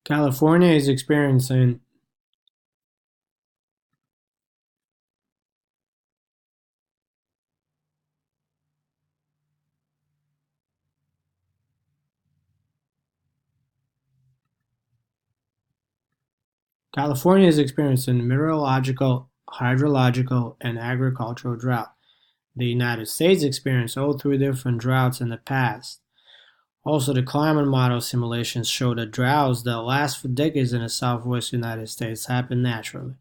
California is experiencing California is experiencing meteorological, hydrological, and agricultural drought. The United States experienced all three different droughts in the past. Also, the climate model simulations show that droughts that last for decades in the southwest United States happen naturally.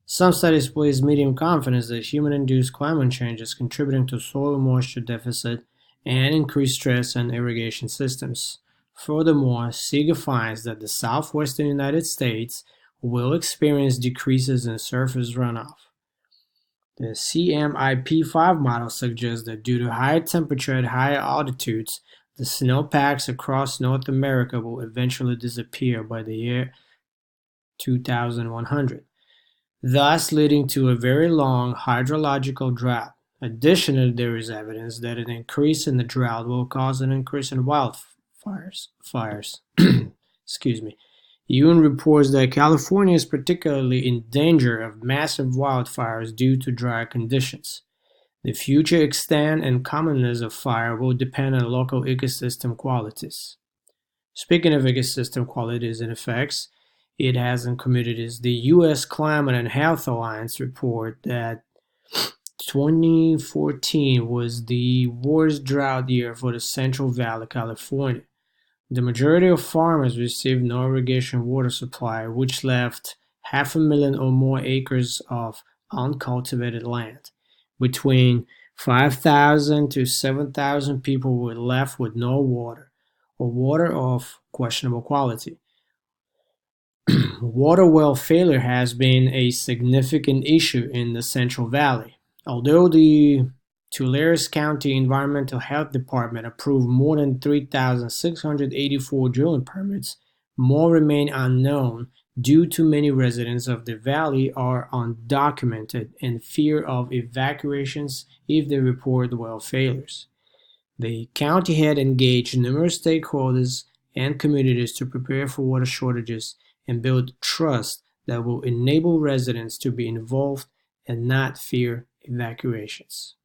Some studies place medium confidence that human-induced climate change is contributing to soil moisture deficit and increased stress on irrigation systems. Furthermore, Seeger finds that the southwestern United States will experience decreases in surface runoff. The CMIP5 model suggests that due to higher temperature at higher altitudes, the snowpacks across North America will eventually disappear by the year 2100, thus leading to a very long hydrological drought. Additionally, there is evidence that an increase in the drought will cause an increase in wildfires. Excuse me. UN reports that California is particularly in danger of massive wildfires due to dry conditions. The future extent and commonness of fire will depend on local ecosystem qualities. Speaking of ecosystem qualities and effects it has in communities, the U.S. Climate and Health Alliance report that 2014 was the worst drought year for the Central Valley, California. The majority of farmers received no irrigation water supply, which left 500,000 or more acres of uncultivated land. Between 5,000 to 7,000 people were left with no water, or water of questionable quality. Water well failure has been a significant issue in the Central Valley. Although the Tulare County Environmental Health Department approved more than 3,684 drilling permits, more remain unknown due to many residents of the valley are undocumented and fear of evacuations if they report well failures. The county had engaged numerous stakeholders and communities to prepare for water shortages and build trust that will enable residents to be involved and not fear evacuations.